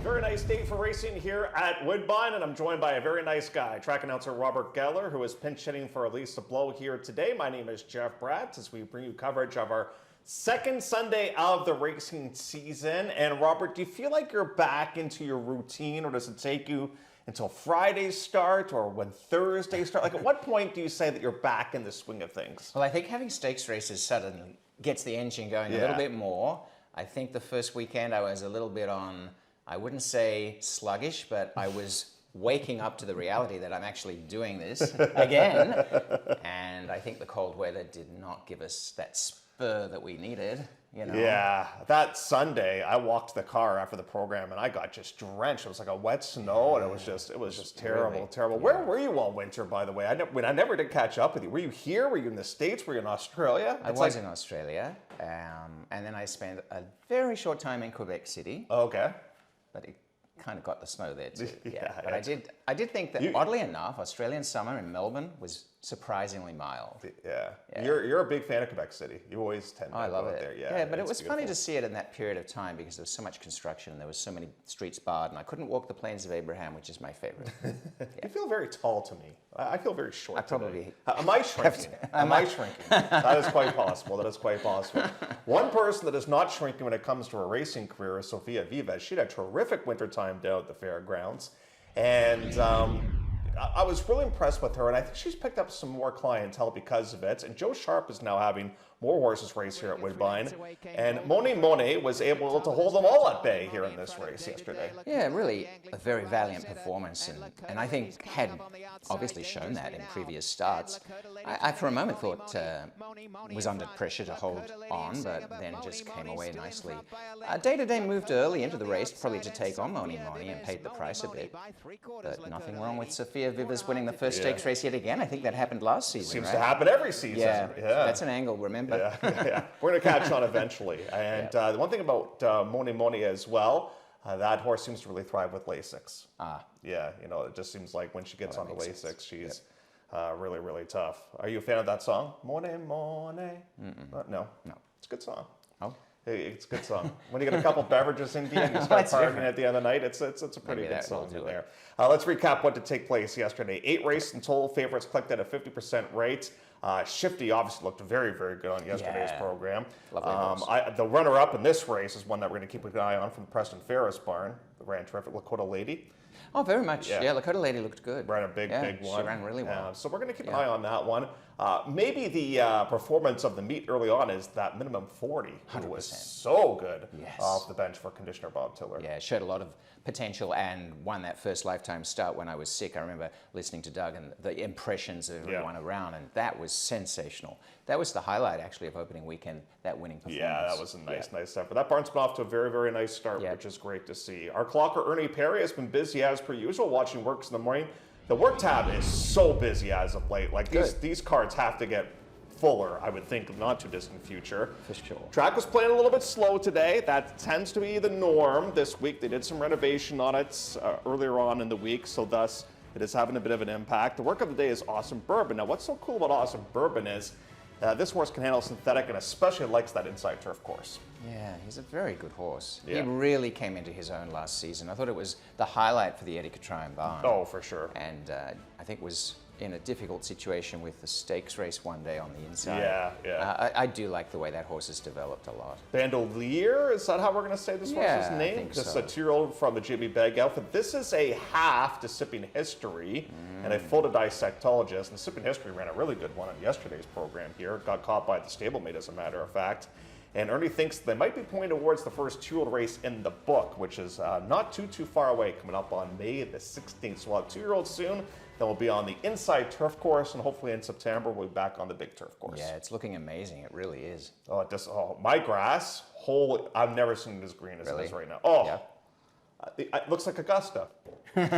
very nice day for racing here at Woodbine, and I'm joined by a very nice guy, track announcer Robert Geller, who is pinch hitting for Elisa Blow here today. My name is Jeff Bratt, as we bring you coverage of our second Sunday of the racing season. And Robert, do you feel like you're back into your routine, or does it take you until Fridays start, or when Thursdays start? Like, at what point do you say that you're back in the swing of things? Well, I think having stakes races suddenly gets the engine going a little bit more. I think the first weekend I was a little bit on, I wouldn't say sluggish, but I was waking up to the reality that I'm actually doing this again. And I think the cold weather did not give us that spur that we needed. You know? Yeah, that Sunday I walked the car after the program and I got just drenched. It was like a wet snow, and it was just terrible, Really? terrible. Yeah. Where were you all winter, by the way? I never did catch up with you. Were you here? Were you in the States? Were you in Australia? I was in Australia, and then I spent a very short time in Quebec City. Okay. But it kind of got the snow there too. Yeah, But I did think that, oddly enough, Australian summer in Melbourne was surprisingly mild. Yeah. You're a big fan of Quebec City. You always tend to I love go out it. there. Yeah, but it it's was funny to beautiful. see it in that period of time because there was so much construction and there was so many streets barred, and I couldn't walk the Plains of Abraham, which is my favorite. You feel very tall to me. I feel very short. I probably Am I shrinking? Am I shrinking? That is quite possible. That is quite possible. One person that is not shrinking when it comes to her racing career is Sofia Vives. She had a terrific winter time down at the fairgrounds, and I was really impressed with her, and I think she's picked up some more clientele because of it. And Joe Sharp is now having more horses race here at Woodbine, and Moni was able to hold them all at bay here in this race yesterday. Yeah, really a very valiant performance, and I think had obviously shown that in previous starts. I for a moment thought was under pressure to hold on, but then just came away nicely. Day to Day moved early into the race, probably to take on Moni and paid the price a bit. But nothing wrong with Sofia Vives winning the first stakes race yet again. I think that happened last season. Seems to happen every season. Yeah, that's an angle, remember? Yeah. We're going to catch on eventually. And the one thing about Moni as well, that horse seems to really thrive with Lasix. Yeah, it just seems like when she gets on the Lasix, she's really, really tough. Are you a fan of that song? Moni. No. It's a good song. Oh. Hey, it's a good song. When you get a couple beverages in you and you start partying at the end of the night, it's a pretty good song in there. Let's recap what did take place yesterday. 8 races in total. Favorites clicked at a 50% rate. Shifty obviously looked very, very good on yesterday's program. The runner-up in this race is one that we're going to keep an eye on from the Preston Ferris barn. The ran terrific Lakota Lady. Oh, very much. Yeah, Lakota Lady looked good. Ran a big one. She ran really well. So we're going to keep an eye on that one. Maybe the performance of the meet early on is that minimum 40, who was so good off the bench for conditioner Bob Tiller. Yeah, showed a lot of potential and won that first lifetime start when I was sick. I remember listening to Doug and the impressions of everyone around, and that was sensational. That was the highlight, actually, of opening weekend, that winning performance. Yeah, that was a nice effort. That barn's been off to a very, very nice start, which is great to see. Our clocker, Ernie Perry, has been busy as per usual, watching works in the morning. The work tab is so busy as of late. Like, these cards have to get fuller, I would think, in the not too distant future. For sure. Track was playing a little bit slow today. That tends to be the norm this week. They did some renovation on it earlier on in the week, so thus it is having a bit of an impact. The work of the day is Awesome Bourbon. Now, what's so cool about Awesome Bourbon is this horse can handle synthetic and especially likes that inside turf course. Yeah, he's a very good horse. Yeah. He really came into his own last season. I thought it was the highlight for the Eddie Catrine barn. Oh, for sure. And I think was in a difficult situation with the stakes race one day on the inside. I do like the way that horse has developed a lot. Bandolier, is that how we're going to say this horse's name? I think This is so. a 2-year-old from the Jimmy Begg outfit. This is a half to Sipping History and a full to Dissectologist. And Sipping History ran a really good one on yesterday's program here. Got caught by the stablemate, as a matter of fact. And Ernie thinks they might be pointing towards the first 2-year-old race in the book, which is not too far away, coming up on May the 16th. So we'll have 2-year-olds soon. Then we'll be on the inside turf course, and hopefully in September we'll be back on the big turf course. Yeah, it's looking amazing. It really is. My grass, I've never seen it as green as it is right now. It looks like Augusta. Well,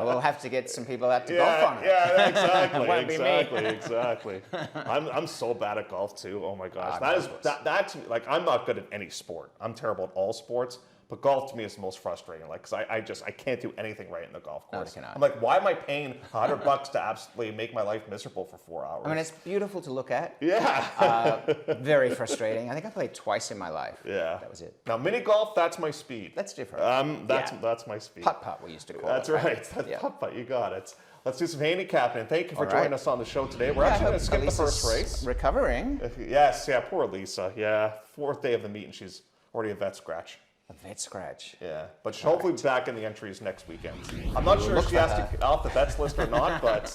we'll have to get some people out to golf on it. Yeah, exactly. Won't be me. Exactly. I'm so bad at golf too. Oh my gosh, that's to me, like, I'm not good at any sport. I'm terrible at all sports. But golf to me is the most frustrating, like, because I can't do anything right in the golf course. cannot. I'm like, why am I paying $100 to absolutely make my life miserable for 4 hours? I mean, it's beautiful to look at. Yeah. Very frustrating. I think I played twice in my life. Yeah. That was it. Now, mini golf, that's my speed. That's different. That's my speed. Putt-putt, we used to call That's it. right. That's Yeah. putt-putt. You got it. Let's do some handicapping. And thank you for All joining right. us on the show today. We're actually going to skip the first race. Recovering. Yes, yeah, poor Lisa. Yeah, 4th day of the meet, and she's already a vet scratch. A vet scratch. Yeah, but she'll hopefully be back in the entries next weekend. I'm not sure if she has to get off the vets list or not, but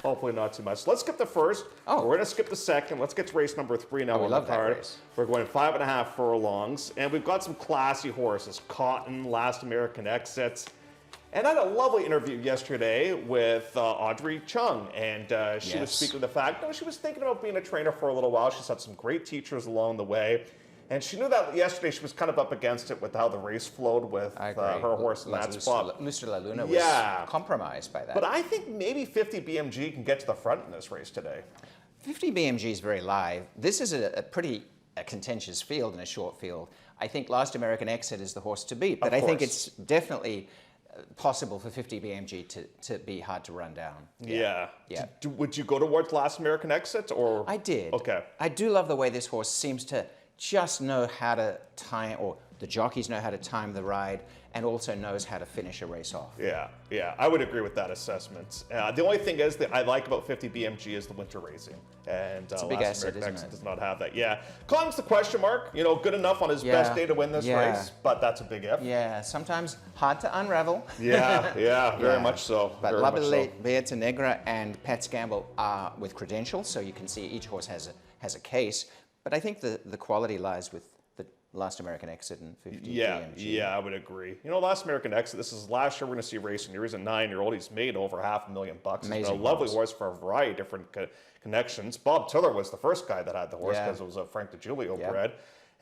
hopefully not too much. So let's skip the first. Oh. We're going to skip the second. Let's get to race number 3 now on the love that card. race. We're going 5.5 furlongs, and we've got some classy horses. Cotton, Last American Exit. And I had a lovely interview yesterday with Audrey Chung, and she was speaking of the fact, she was thinking about being a trainer for a little while. She's had some great teachers along the way. And she knew that yesterday she was kind of up against it with how the race flowed with her horse in that spot. Luster La Luna was compromised by that. But I think maybe 50 BMG can get to the front in this race today. 50 BMG is very live. This is a pretty contentious field and a short field. I think Last American Exit is the horse to beat, but I think it's definitely possible for 50 BMG to be hard to run down. Yeah. Yeah. Would you go towards Last American Exit, or? I did. Okay. I do love the way this horse seems to just know how to time, or the jockeys know how to time the ride, and also knows how to finish a race off. Yeah, I would agree with that assessment. The only thing is that I like about 50 BMG is the winter racing, and it's a big Last asset, American isn't Exit it? does not have that. Yeah, Collins the question mark. Good enough on his best day to win this race, but that's a big if. Yeah, sometimes hard to unravel. Yeah, very much so. But very La much so. Beata Negra and Pat's Gamble are with credentials, so you can see each horse has a case. But I think the quality lies with the Last American Exit and 50 BMG. Yeah, I would agree. Last American Exit, this is last year we're going to see racing. He's a 9-year-old. He's made over $500,000. He's been a lovely horse for a variety of different connections. Bob Tiller was the first guy that had the horse because it was a Frank DiGiulio bred.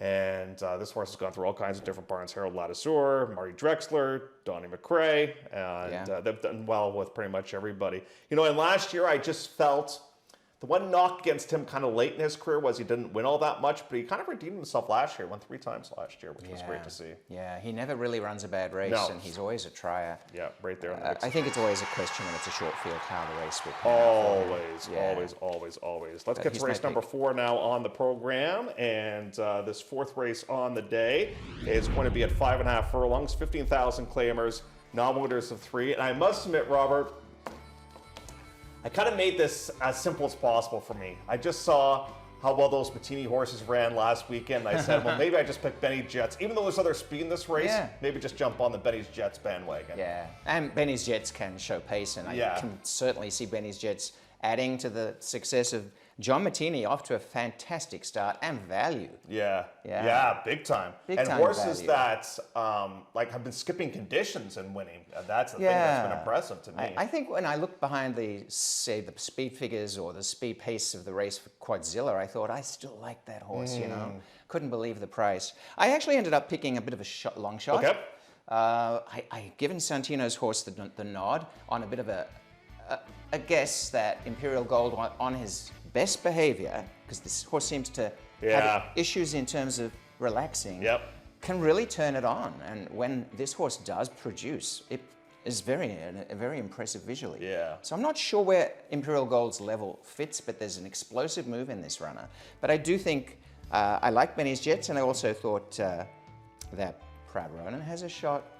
And this horse has gone through all kinds of different barns. Harold Ladisseur, Marty Drexler, Donnie McRae, and they've done well with pretty much everybody. And last year I just felt the one knock against him kind of late in his career was he didn't win all that much, but he kind of redeemed himself last year. Won 3 times last year, which was great to see. Yeah, he never really runs a bad race, and he's always a trier. Yeah, right there. I think it's always a question when it's a short field how the race will pan out. Always. Let's get to race number 4 now on the program, and this 4th race on the day is going to be at 5.5 furlongs, 15,000 claimers, non-winners of 3. And I must admit, Robert, I kind of made this as simple as possible for me. I just saw how well those Bettini horses ran last weekend. I said, well, maybe I just pick Benny Jets. Even though there's other speed in this race, maybe just jump on the Benny's Jets bandwagon. Yeah, and Benny's Jets can show pace, and I can certainly see Benny's Jets adding to the success of John Martini, off to a fantastic start and value. Yeah, big time. Big and time horses value. that have been skipping conditions and winning. That's the thing that's been impressive to me. I think when I looked behind the speed figures or the speed pace of the race for Quadzilla, I thought, I still like that horse, Couldn't believe the price. I actually ended up picking a bit of a long shot. Okay. I given Santino's horse the nod on a bit of a guess that Imperial Gold on his best behavior, because this horse seems to have issues in terms of relaxing, can really turn it on. And when this horse does produce, it is very impressive visually. Yeah. So I'm not sure where Imperial Gold's level fits, but there's an explosive move in this runner. But I do think I like Benny's Jets, and I also thought that Proud Ronin has a shot.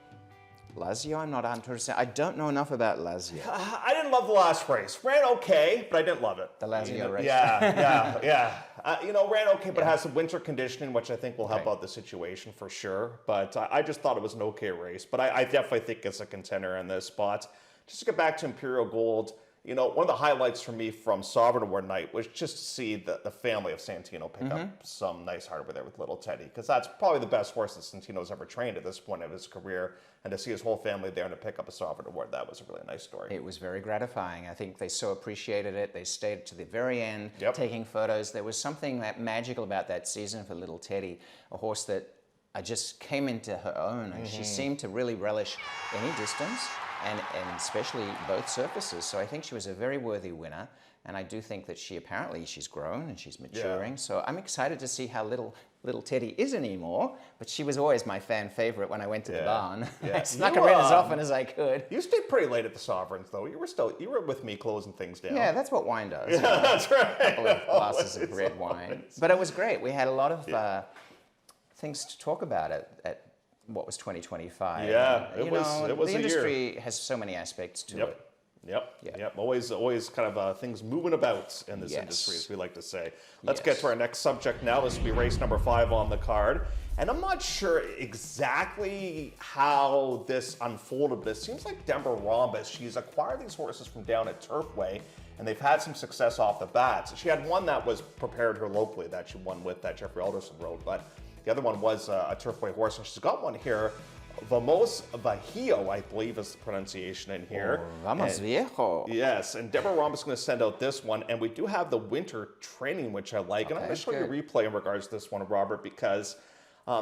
Lazio, I'm not 100%. I don't know enough about Lazio. I didn't love the last race. Ran okay, but I didn't love it. The Lazio race. Yeah. Ran okay, but has some winter conditioning, which I think will help out the situation for sure. But I just thought it was an okay race. But I definitely think it's a contender in this spot. Just to get back to Imperial Gold, one of the highlights for me from Sovereign Award night was just to see the family of Santino pick up some nice hardware there with little Teddy, because that's probably the best horse that Santino's ever trained at this point of his career, and to see his whole family there and to pick up a Sovereign Award, that was a really nice story. It was very gratifying. I think they so appreciated it. They stayed to the very end, taking photos. There was something that magical about that season for little Teddy, a horse that just came into her own, and she seemed to really relish any distance, and especially both surfaces. So I think she was a very worthy winner. And I do think that she's grown and she's maturing. Yeah. So I'm excited to see how little Teddy is anymore. But she was always my fan favorite when I went to the barn. Yeah. I snuck her in as often as I could. You stayed pretty late at the Sovereigns, though. You were with me closing things down. Yeah, that's what wine does. Yeah, that's right. A couple of glasses of red wine. But it was great. We had a lot of things to talk about at what was 2025. Yeah, it was the industry has so many aspects to it. Yep. Always kind of things moving about in this industry, as we like to say. Let's get to our next subject now. This will be race number 5 on the card. And I'm not sure exactly how this unfolded, but it seems like Deborah Rhombus, she's acquired these horses from down at Turfway, and they've had some success off the bat. So she had one that was prepared her locally that she won with, that Jeffrey Alderson rode, but the other one was a Turfway horse, and she's got one here. Vamos Viejo, I believe is the pronunciation in here. Vamos Viejo. Yes, and Deborah Rhombus is going to send out this one, and we do have the winter training, which I like. And I'm going to show you a replay in regards to this one, Robert, because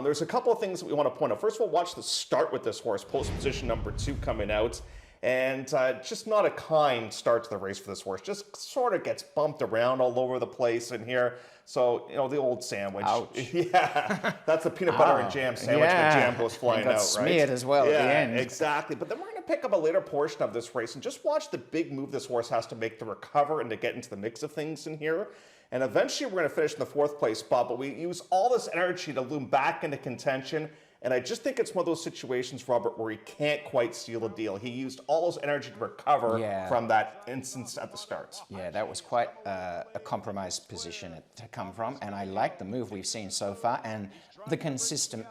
there's a couple of things that we want to point out. First of all, watch the start with this horse, post position number 2 coming out. And just not a kind start to the race for this horse. Just sort of gets bumped around all over the place in here. So, the old sandwich. Ouch. Yeah, that's the peanut butter and jam sandwich. The jam goes flying out, right? Smeared as well at the end. Exactly. But then we're going to pick up a later portion of this race and just watch the big move this horse has to make to recover and to get into the mix of things in here. And eventually we're going to finish in the 4th place spot, but we use all this energy to loom back into contention. And I just think it's one of those situations, Robert, where he can't quite seal the deal. He used all those energy to recover from that instance at the start. Yeah, that was quite a compromised position to come from. And I like the move we've seen so far and the consistent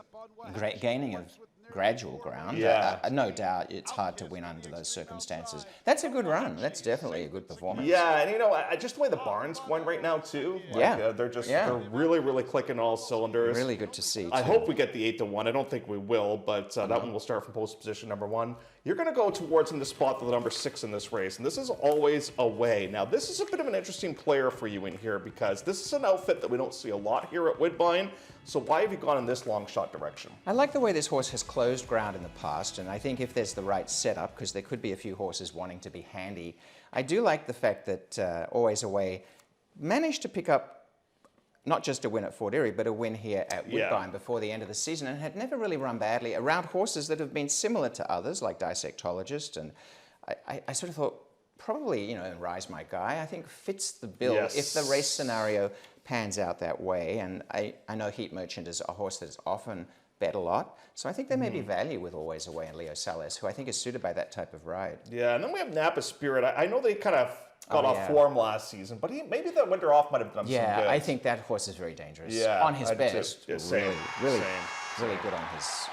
gaining of gradual ground. Yeah. No doubt it's hard to win under those circumstances. That's a good run. That's definitely a good performance. Yeah, and just the way the barn's going right now, too. They're really, really clicking all cylinders. Really good to see, too. I hope we get the 8-1. I don't think we will, but that one will start from post position number 1. You're going to go towards him to spot the number 6 in this race, and this is Always Away. Now, this is a bit of an interesting player for you in here because this is an outfit that we don't see a lot here at Woodbine. So why have you gone in this long shot direction? I like the way this horse has closed ground in the past, and I think if there's the right setup, because there could be a few horses wanting to be handy, I do like the fact that Always Away managed to pick up not just a win at Fort Erie, but a win here at Woodbine before the end of the season, and had never really run badly around horses that have been similar to others, like Dissectologist. And I sort of thought, probably, Rise My Guy, I think fits the bill if the race scenario pans out that way. And I know Heat Merchant is a horse that is often bet a lot. So I think there may be value with Always Away and Leo Salas, who I think is suited by that type of ride. Yeah, and then we have Napa Spirit. I know they kind of got off form last season, but maybe the winter off might have done some good. Yeah, I think that horse is very dangerous. Yeah, on his best, really good on his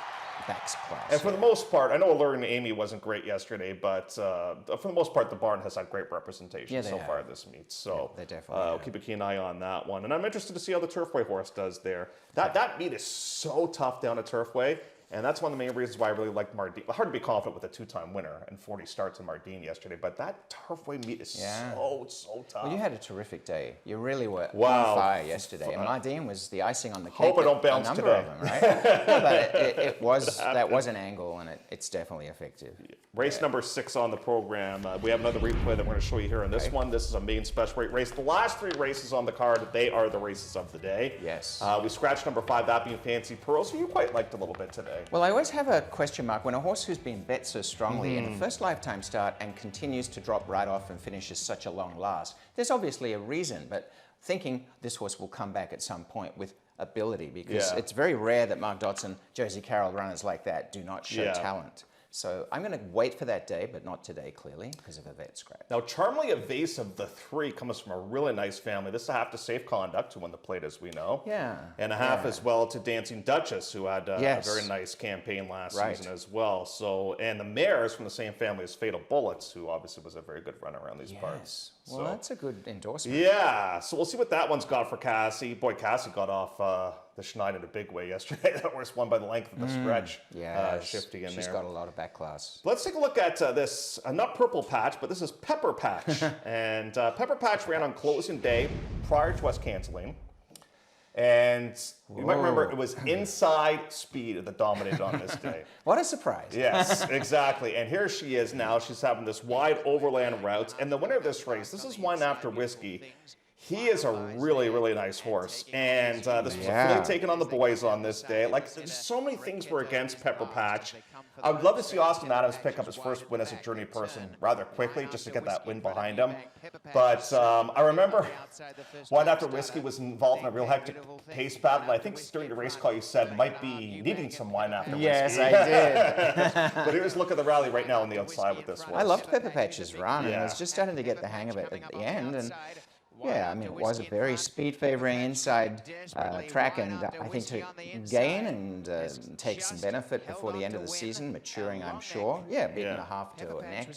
backs class. And for the most part, I know Alluring Amy wasn't great yesterday, but for the most part, the barn has had great representation so far this meet. So they definitely we'll keep a keen eye on that one. And I'm interested to see how the Turfway horse does there. That meet is so tough down at Turfway. And that's one of the main reasons why I really like Mardine. Hard to be confident with a 2-time winner and 40 starts in Mardine yesterday, but that Turfway meet is so tough. Well, you had a terrific day. You really were on fire yesterday. And Mardine was the icing on the cake. Hope I don't bounce today. Of them, right? No, but that was an angle, and it's definitely effective. Race number 6 on the program. We have another replay that we're going to show you here in this one. This is a main special rate race. The last 3 races on the card, they are the races of the day. Yes. We scratched number 5, that being Fancy Pearls, who you quite liked a little bit today. Well, I always have a question mark when a horse who's been bet so strongly in a first lifetime start and continues to drop right off and finishes such a long last. There's obviously a reason, but thinking this horse will come back at some point with ability, because it's very rare that Mark Dodson, Josie Carroll runners like that do not show talent. So I'm going to wait for that day, but not today, clearly, because of a vet scratch. Now, Charmly Evasive, the 3, comes from a really nice family. This is a half to Safe Conduct, who won the plate, as we know. Yeah. And a half as well to Dancing Duchess, who had a very nice campaign last season as well. So, and the mare is from the same family as Fatal Bullets, who obviously was a very good runner around these parts. Well, that's a good endorsement. Yeah, so we'll see what that one's got for Cassie. Boy, Cassie got off the Schneid in a big way yesterday. That horse won by the length of the stretch. Shifty in there. She's got a lot of back class. Let's take a look at this, not Purple Patch, but this is Pepper Patch. And Pepper Patch ran on closing day prior to us canceling. And you might remember it was Inside Speed that dominated on this day. What a surprise. Yes, exactly. And here she is now. She's having this wide overland route. And the winner of this race, this is Wine After Whiskey. He is a really, really nice horse. And this was a filly taking on the boys on this day. Like, there's so many things were against Pepper Patch. I would love to see Austin Adams pick up his first win as a Journey person rather quickly, just to get that win behind him. But I remember Wine After Whiskey was involved in a real hectic pace battle. And I think during the race call you said might be needing some Wine After Whiskey. Yes, I did. But here's a look at the rally right now on the outside with this horse. I loved Pepper Patch's run, and I was just starting to get the hang of it at the end. And yeah, I mean, it was a very speed-favouring inside track, and I think to gain and take some benefit before the end of the season, maturing, I'm sure. Yeah, beating a half to a neck.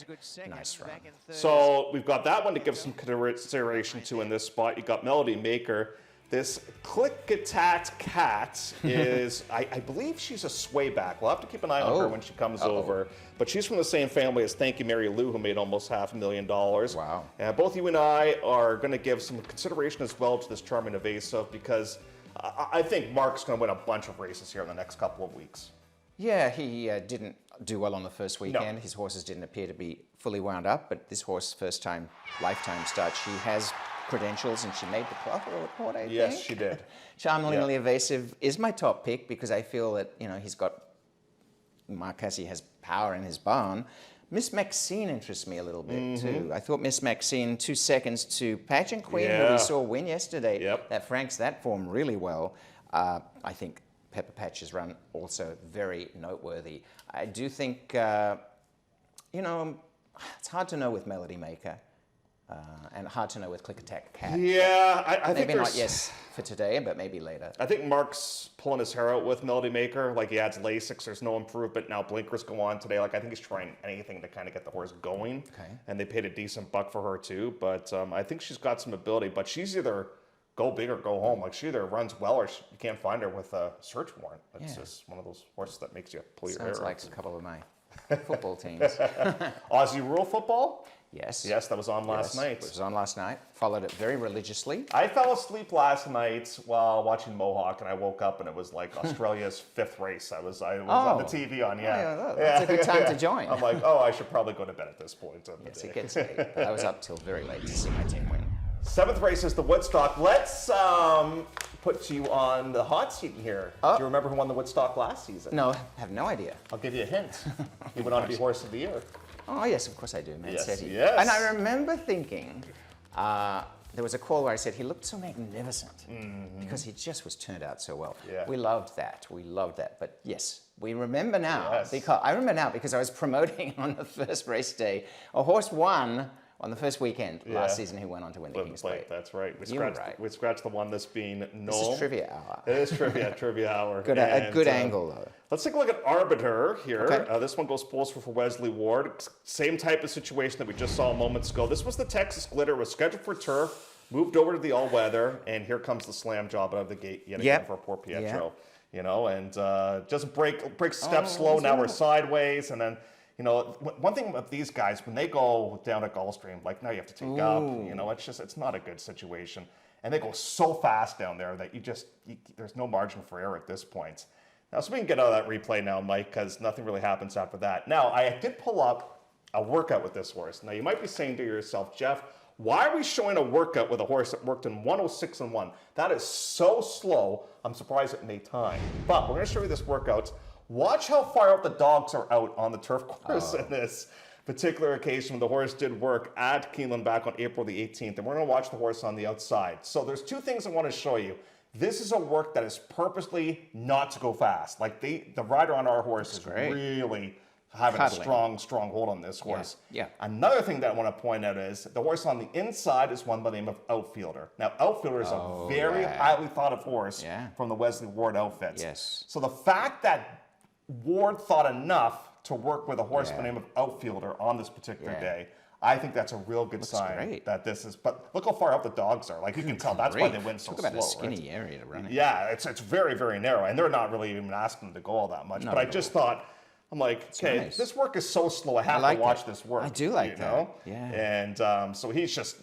Nice run. So we've got that one to give some consideration to in this spot. You got Melody Maker. This Click-a-Tat Cat is, I believe she's a swayback. We'll have to keep an eye on her when she comes over. But she's from the same family as Thank You Mary Lou, who made almost $500,000. Wow. And both you and I are going to give some consideration as well to this Charming Evasive, because I think Mark's going to win a bunch of races here in the next couple of weeks. Yeah, he didn't do well on the first weekend. No. His horses didn't appear to be fully wound up, but this horse, first time, lifetime start, she has credentials, and she made the Clocker report, I think. Yes, she did. Charmingly Evasive is my top pick because I feel that, he's got, Mark Cassey has power in his barn. Miss Maxine interests me a little bit too. I thought Miss Maxine, 2 seconds to Pageant Queen, who we saw win yesterday, that franks that form really well. I think Pepper Patch's run also very noteworthy. I do think, it's hard to know with Melody Maker. And hard to know with Click-a-Tat Cat. Yeah, I think maybe not for today, but maybe later. I think Mark's pulling his hair out with Melody Maker. Like, he adds Lasix, there's no improvement. Now blinkers go on today. Like, I think he's trying anything to kind of get the horse going. Okay. And they paid a decent buck for her too. But I think she's got some ability. But she's either go big or go home. Like, she either runs well or you can't find her with a search warrant. It's just one of those horses that makes you pull your hair out. Sounds like a couple of my football teams. Aussie rural football? Yes. Yes, that was on last night. It was on last night. Followed it very religiously. I fell asleep last night while watching Mohawk, and I woke up and it was like Australia's 5th race. I was on the TV on, That's a good time to join. I'm like, I should probably go to bed at this point. Yes, it gets late. But I was up till very late to see my team win. 7th race is the Woodstock. Let's put you on the hot seat here. Do you remember who won the Woodstock last season? No, I have no idea. I'll give you a hint. He went on to be Horse of the Year. Oh, yes, of course I do, Mansetti. Yes. And I remember thinking, there was a call where I said he looked so magnificent because he just was turned out so well. Yeah. We loved that. But yes, we remember now, because I was promoting on the first race day. A horse won on the first weekend last season who went on to win the King's Plate. That's right. We scratched the one that's being Noel. This is Trivia Hour. It is Trivia Hour. A good angle, though. Let's take a look at Arbiter here. Okay. This one goes postal for Wesley Ward. Same type of situation that we just saw moments ago. This was the Texas Glitter. Was scheduled for turf, moved over to the all-weather, and here comes the slam job out of the gate yet again for poor Pietro. And just breaks step slow. Now we're sideways, and then. One thing about these guys, when they go down at Gulfstream, like now you have to take up, it's not a good situation. And they go so fast down there that there's no margin for error at this point. Now, so we can get out of that replay now, Mike, because nothing really happens after that. Now, I did pull up a workout with this horse. Now, you might be saying to yourself, Jeff, why are we showing a workout with a horse that worked in 106-1? That is so slow, I'm surprised it made time. But we're going to show you this workout. Watch how far out the dogs are out on the turf course in this particular occasion when the horse did work at Keeneland back on April the 18th. And we're going to watch the horse on the outside. So there's 2 things I want to show you. This is a work that is purposely not to go fast. Like the rider on our horse is really having a strong hold on this horse. Yeah. Another thing that I want to point out is the horse on the inside is one by the name of Outfielder. Now, Outfielder is a very highly thought of horse from the Wesley Ward outfits. Yes. So the fact that Ward thought enough to work with a horse by the name of Outfielder on this particular day, I think that's a real good sign that this is. But look how far out the dogs are. Like you can tell, that's why they win so slow. Talk about a skinny area to run in. Yeah, it's very, very narrow, and they're not really even asking them to go all that much. But I just thought I'm like, okay, nice. this work is so slow. I have like to watch that. this work. I do like you that. know? Yeah. And so he's just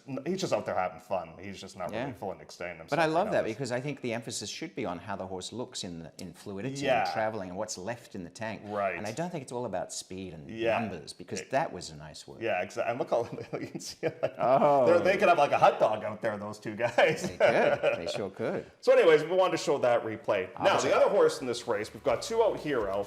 out there having fun. He's just not really fully extending himself. But I love right that now. because I think the emphasis should be on how the horse looks in fluidity Yeah. and traveling and what's left in the tank. Right. And I don't think it's all about speed and Yeah. numbers because that was a nice word. Yeah, exactly. And look how you can see like, Oh. they could have like a hot dog out there, those two guys. They could. They sure could. So anyways, we wanted to show that replay. Now, the other horse in this race, we've got Two Out Hero.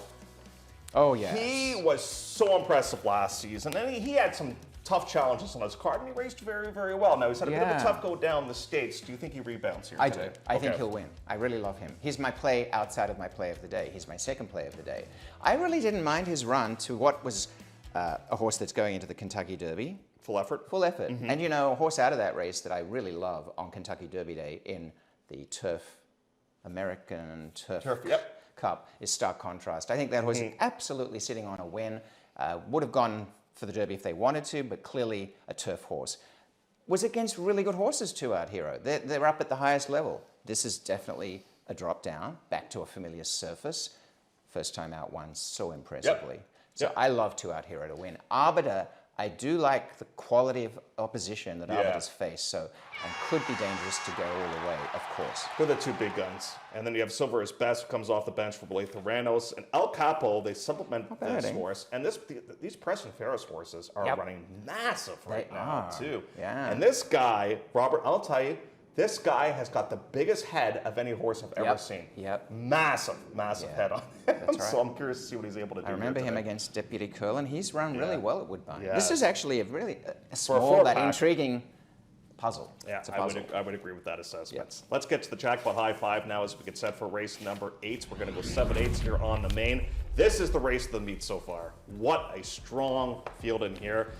Oh, yeah. He was so impressive last season, and he had some tough challenges on his card, and he raced very, very well. Now, he's had a bit of a tough go down the States. Do you think he rebounds here I today? do. I think he'll win. I really love him. He's my play outside of my play of the day. He's my second play of the day. I really didn't mind his run to what was a horse that's going into the Kentucky Derby. Full effort? Full effort. And you know, a horse out of that race that I really love on Kentucky Derby Day in the American Turf Cup is Stark Contrast. I think that horse is absolutely sitting on a win. Would have gone for the Derby if they wanted to, but clearly a turf horse. Was against really good horses, Two Out Hero. They're up at the highest level. This is definitely a drop down, back to a familiar surface. First time out won so impressively. So I love Two Out Hero to win. Arbiter, I do like the quality of opposition that Arbiter's faced, so and could be dangerous to go all the way, of course. They're the two big guns. And then you have Silver is Best, who comes off the bench for Blythe Theranos. And El Capo, they supplement this horse. And these Preston Ferris horses are running massive right now, too. Yeah. And this guy, Robert, I'll tell you, this guy has got the biggest head of any horse I've ever seen. Massive head on him. So I'm curious to see what he's able to do. I remember him against Deputy Curlin. He's run really well at Woodbine. Yeah. This is actually a small but intriguing puzzle. Yeah, It's a puzzle. I would agree with that assessment. Let's get to the Jackpot High Five now as we get set for race number 8. We're going to go 7/8 here on the main. This is the race of the meet so far. What a strong field in here.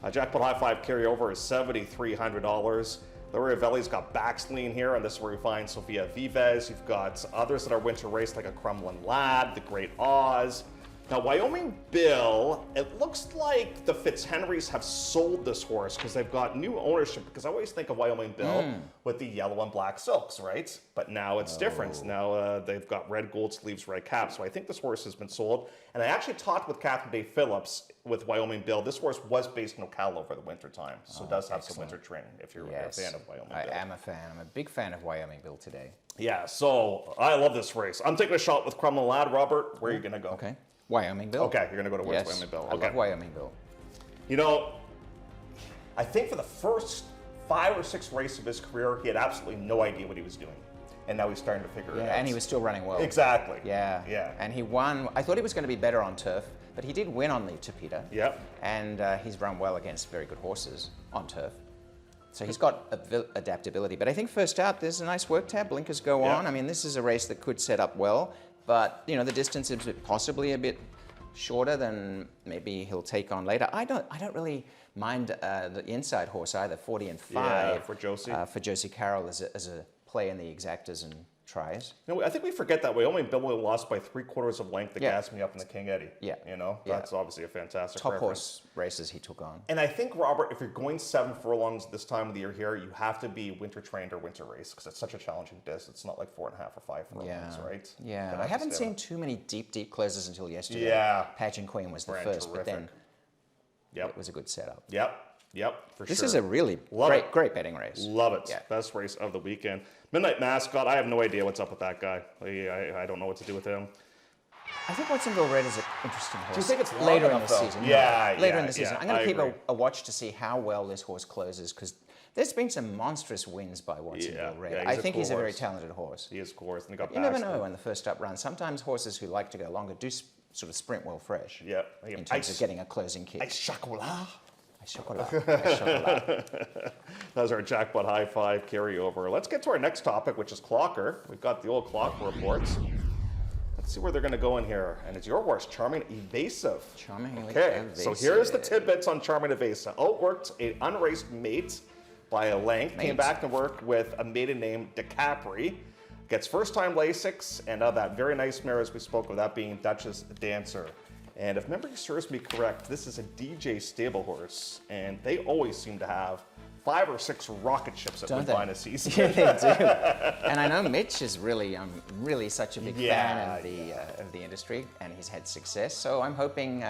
Jackpot High Five carryover is $7,300. Larry Velli's got Baxley here, and this is where you find Sofia Vives. You've got others that are winter race, like a Crumlin Lad, the Great Oz. Now, Wyoming Bill, it looks like the Fitzhenrys have sold this horse because they've got new ownership, because I always think of Wyoming Bill with the yellow and black silks, right? But now it's different. Now they've got red gold sleeves, red caps. So I think this horse has been sold. And I actually talked with Catherine Day Phillips with Wyoming Bill. This horse was based in Ocala over the winter time, so it does have some winter training if you're a fan of Wyoming Bill. I am a fan. I'm a big fan of Wyoming Bill today. Yeah, so I love this race. I'm taking a shot with Crumlin Lad. Robert, where are you going to go? Okay. Wyoming Bill. Okay, you're going to go to Wyoming Bill. I love Wyoming Bill. You know, I think for the first 5 or 6 races of his career, he had absolutely no idea what he was doing. And now he's starting to figure it out. And he was still running well. Exactly. Yeah. And he won. I thought he was going to be better on turf, but he did win on the Tapeta. Yep. And he's run well against very good horses on turf. So he's got adaptability. But I think first out, there's a nice work tab. Blinkers go on. I mean, this is a race that could set up well. But, you know, the distance is possibly a bit shorter than maybe he'll take on later. I don't really mind the inside horse either, 40 and 5. Yeah, for Josie. For Josie Carroll as a play in the exactas and tries. You know, I think we forget that Wyoming Bill only lost by 3/4 of length to Gas Me Up in the King Eddie. Yeah. You know, that's obviously a fantastic Top reference. horse races he took on. And I think, Robert, if you're going 7 furlongs this time of the year here, you have to be winter trained or winter race, because it's such a challenging disc. It's not like 4.5 or 5 furlongs, right? Yeah. I haven't seen too many deep closes until yesterday. Yeah. Pageant Queen was the first, but then it was a good setup. Yep, for sure. This is a really great betting race. Love it. Yeah. Best race of the weekend. Midnight Mascot, I have no idea what's up with that guy. I don't know what to do with him. I think Watsonville Red is an interesting horse. Do you think it's later in the season? Yeah, later in the season. I'm going to keep agree. a watch to see how well this horse closes, because there's been some monstrous wins by Watsonville Red. I think he's a very talented horse. He is, of course. And you never know in the first up run. Sometimes horses who like to go longer do sort of sprint well fresh. Yeah. In terms of getting a closing kick. Ice chocolat. Ice chocolat. Ice chocolat. That was our Jackpot High Five carryover. Let's get to our next topic, which is Clocker. We've got the old Clocker reports. Let's see where they're going to go in here. And it's your horse, Charming Evasive. Charmingly Evasive. So here's the Evasive. tidbits on Charming Evasive. Outworked an unraced mate by a length. Came back to work with a maiden named DeCapri. Gets first-time Lasix, and that very nice mare, as we spoke of, that being Duchess Dancer. And if memory serves me correct, this is a DJ stable horse, and they always seem to have 5 or 6 rocket ships at Woodbine a season. Yeah, they do. And I know Mitch is really such a big fan of the industry, and he's had success. So I'm hoping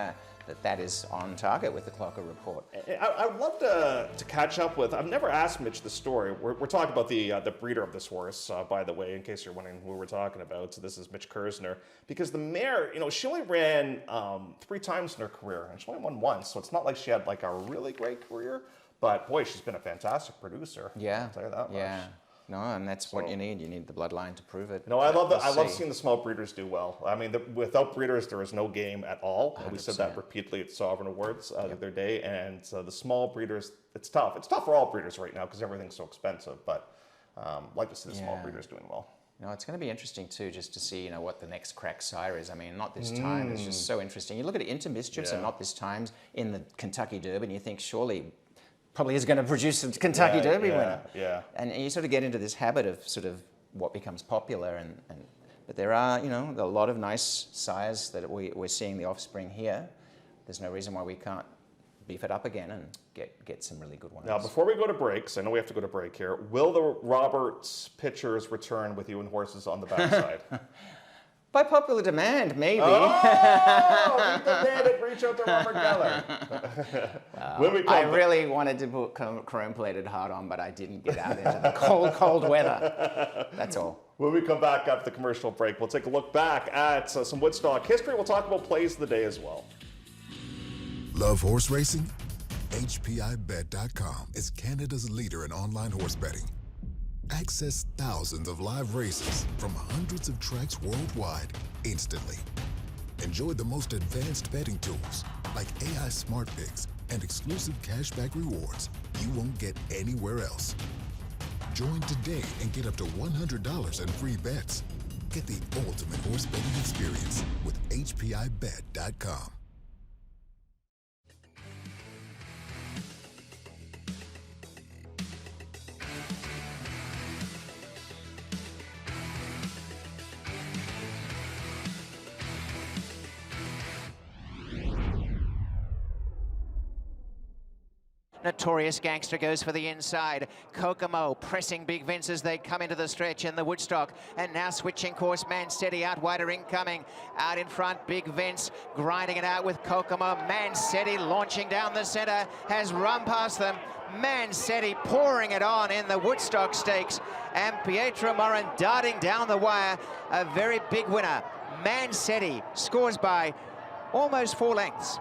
that is on target with the Clocker report. I would love to catch up with. I've never asked Mitch the story. We're talking about the breeder of this horse, by the way, in case you're wondering who we're talking about. So this is Mitch Kersner, because the mare, she only ran 3 times in her career, and she only won once. So it's not like she had like a really great career, but boy, she's been a fantastic producer. Yeah, I'll tell you that much. Yeah. No, and that's what you need. You need the bloodline to prove it. No, I love seeing the small breeders do well. I mean, without breeders, there is no game at all. And we said that repeatedly at Sovereign Awards the other day. And the small breeders, it's tough. It's tough for all breeders right now because everything's so expensive. But like to see the small breeders doing well. It's going to be interesting too, just to see what the next crack sire is. I mean, Not This Time is just so interesting. You look at Into Mischiefs and Not This Times in the Kentucky Derby, and you think surely probably is going to produce a Kentucky Derby winner. Yeah. And you sort of get into this habit of sort of what becomes popular, but there are, a lot of nice sires that we're seeing the offspring here. There's no reason why we can't beef it up again and get some really good ones. Now, before we go to breaks, I know we have to go to break here. Will the Roberts pitchers return with you and horses on the backside? By popular demand, maybe. Oh, we demanded reach out to Robert Geller. I really wanted to put chrome-plated hard on, but I didn't get out into the cold weather. That's all. When we come back after the commercial break, we'll take a look back at some Woodstock history. We'll talk about plays of the day as well. Love horse racing? HPIBet.com is Canada's leader in online horse betting. Access thousands of live races from hundreds of tracks worldwide instantly. Enjoy the most advanced betting tools like AI Smart Picks and exclusive cashback rewards you won't get anywhere else. Join today and get up to $100 in free bets. Get the ultimate horse betting experience with HPIBet.com. Notorious Gangster goes for the inside. Kokomo pressing Big Vince as they come into the stretch in the Woodstock. And now switching course, Mancetti out wider incoming. Out in front, Big Vince grinding it out with Kokomo. Mancetti launching down the center, has run past them. Mancetti pouring it on in the Woodstock Stakes. And Pietro Morin darting down the wire. A very big winner. Mancetti scores by almost 4 lengths.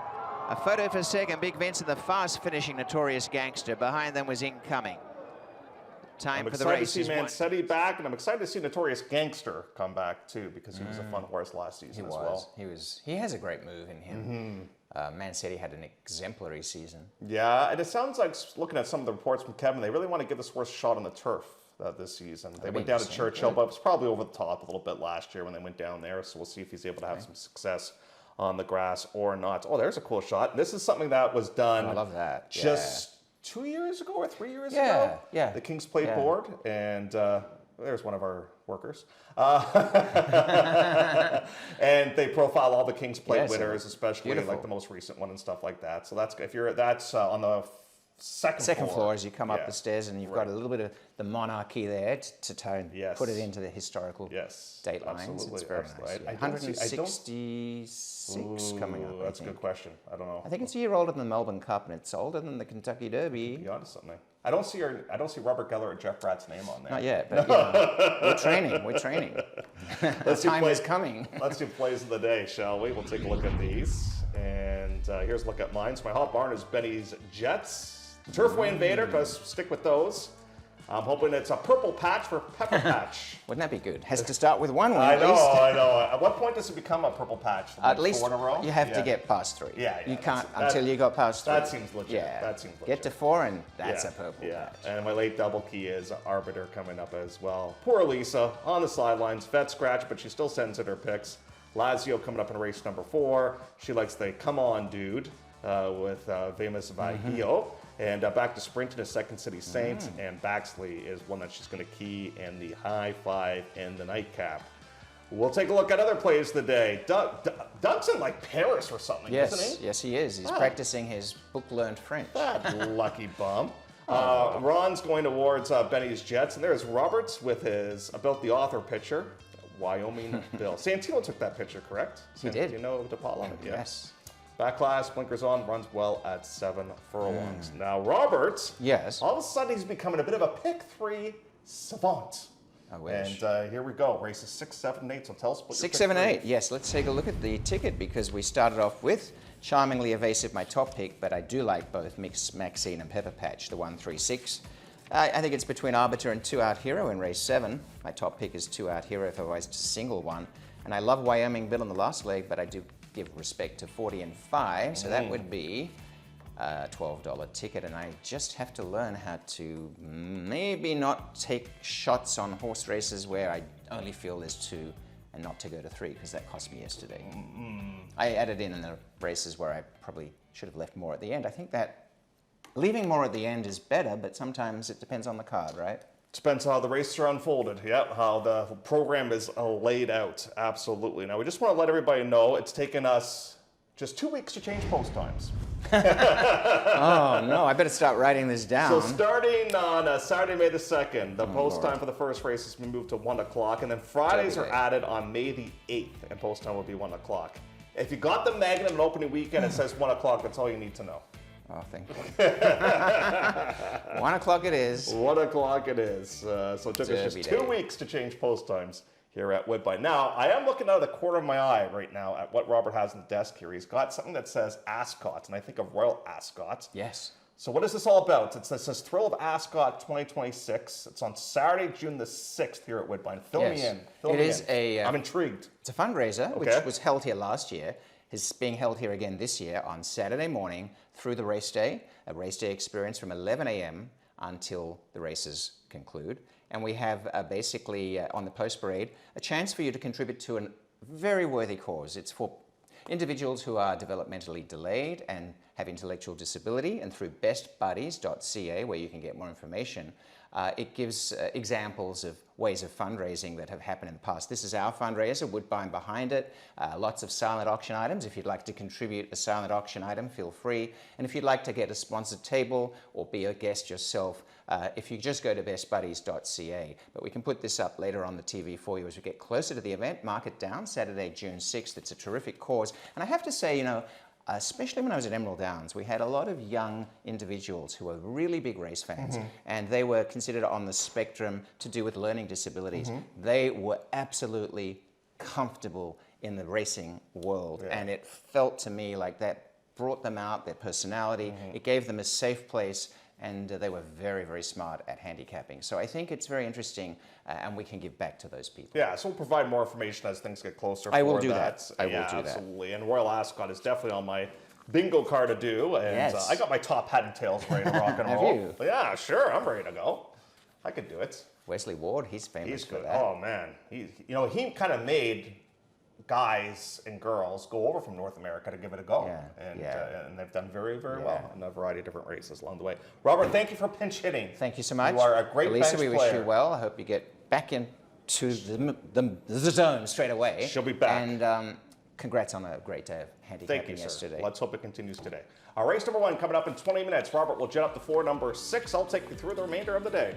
A photo for second, Big Vince, and the fast-finishing Notorious Gangster. Behind them was Incoming. Time for the race. I'm excited to see Mancetti back, and I'm excited to see Notorious Gangster come back, too, because he was a fun horse last season as well. He has a great move in him. Mancetti had an exemplary season. Yeah, and it sounds like, looking at some of the reports from Kevin, they really want to give this horse a shot on the turf this season. They went down to Churchill, but it was probably over the top a little bit last year when they went down there, so we'll see if he's able to have some success on the grass or not. Oh, there's a cool shot. This is something that was done. I love that. Just 2 years ago or 3 years ago. Yeah. The King's Plate board, and there's one of our workers. And they profile all the King's Plate winners, especially like the most recent one and stuff like that. So that's that's on the second floor as you come up the stairs, and you've got a little bit of the monarchy there to try and put it into the historical date lines. It's very nice. 166 coming up. That's a good question. I don't know. I think it's a year older than the Melbourne Cup, and it's older than the Kentucky Derby. Be honest something. I don't see Robert Geller or Jeff Bratt's name on there. Not yet, but we're training. We're training. Time is coming. Let's do plays of the day, shall we? We'll take a look at these. And here's a look at mine. So my hot barn is Benny's Jets. Turfway Invader, because stick with those. I'm hoping it's a purple patch for Pepper Patch. Wouldn't that be good? Has to start with one win I at least. I know. At what point does it become a purple patch? At least 4 in a row? you have to get past 3. Yeah. You can't until you got past 3. That seems legit. Yeah. That seems legit. Get to 4 and that's a purple patch. And my late double key is Arbiter coming up as well. Poor Elisa on the sidelines. Vet scratch, but she still sends in her picks. Lazio coming up in race number 4. She likes the Come On Dude with Vemus Vahio. And back to sprint in a Second City Saints, and Baxley is one that she's going to key in the High Five and the Nightcap. We'll take a look at other plays of the day. Doug's in like Paris or something, isn't he? Yes, he is. He's practicing his book-learned French. That lucky bum. Ron's going towards Benny's Jets, and there's Roberts with his About the Author picture. Wyoming Bill. Santino took that picture, correct? He did. Santino DePaula? Yes. Back class, blinkers on, runs well at 7 furlongs. Now, Roberts, Yes. all of a sudden he's becoming a bit of a pick 3 savant. I wish. And here we go, races 6, 7, and 8. So tell us what 6, your 7, pick 8. Yes, let's take a look at the ticket because we started off with Charmingly Evasive, my top pick, but I do like both Mix Maxine and Pepper Patch, the 1, 3, 6. I think it's between Arbiter and 2 Out Hero in race 7. My top pick is 2 Out Hero if I was to single one. And I love Wyoming Bill in the last leg, but I do give respect to 40 and 5. So that would be a $12 ticket. And I just have to learn how to maybe not take shots on horse races where I only feel there's 2 and not to go to 3 because that cost me yesterday. I added in the races where I probably should have left more at the end. I think that leaving more at the end is better, but sometimes it depends on the card, right? Depends how the races are unfolded. Yep, how the program is laid out. Absolutely. Now, we just want to let everybody know it's taken us just 2 weeks to change post times. Oh, no, I better start writing this down. So starting on Saturday, May the 2nd, the post time for the first race has been moved to 1 o'clock, and then Fridays are added on May the 8th, and post time will be 1 o'clock. If you got the magnet on opening weekend, it says 1 o'clock. That's all you need to know. Oh, thank you. 1 o'clock it is. 1 o'clock it is. So it took us just 2 weeks to change post times here at Woodbine. Now, I am looking out of the corner of my eye right now at what Robert has on the desk here. He's got something that says Ascot, and I think of Royal Ascot. Yes. So what is this all about? It says Thrill of Ascot 2026. It's on Saturday, June the 6th here at Woodbine. Fill me in. I'm intrigued. It's a fundraiser, which was held here last year. Is being held here again this year on Saturday morning through the race day, a race day experience from 11 a.m. until the races conclude. And we have basically on the post parade a chance for you to contribute to a very worthy cause. It's for individuals who are developmentally delayed and have intellectual disability, and through bestbuddies.ca, where you can get more information, it gives examples of ways of fundraising that have happened in the past. This is our fundraiser, Woodbine behind it, lots of silent auction items. If you'd like to contribute a silent auction item, feel free. And if you'd like to get a sponsored table or be a guest yourself, if you just go to bestbuddies.ca. But we can put this up later on the TV for you as we get closer to the event. Mark it down, Saturday, June 6th. It's a terrific cause. And I have to say, you know, especially when I was at Emerald Downs, we had a lot of young individuals who were really big race fans, and they were considered on the spectrum to do with learning disabilities. They were absolutely comfortable in the racing world, and it felt to me like that brought them out, their personality. It gave them a safe place, and they were very, very smart at handicapping. So I think it's very interesting, and we can give back to those people. Yeah, so we'll provide more information as things get closer. I will do that. I will do that. Absolutely. And Royal Ascot is definitely on my bingo card to do. And I got my top hat and tails ready to rock and roll. Have you? Yeah, sure. I'm ready to go. I can do it. Wesley Ward, he's famous for good. that. Oh, man. He kind of made guys and girls go over from North America to give it a go. And they've done very, very well in a variety of different races along the way. Robert, thank you for pinch hitting. Thank you so much. You are a great Elisa, bench we player. wish you well. I hope you get back into the zone straight away. She'll be back. And congrats on a great day of handicapping yesterday. Sir. Let's hope it continues today. Our race number 1 coming up in 20 minutes. Robert will jet up to floor number 6. I'll take you through the remainder of the day.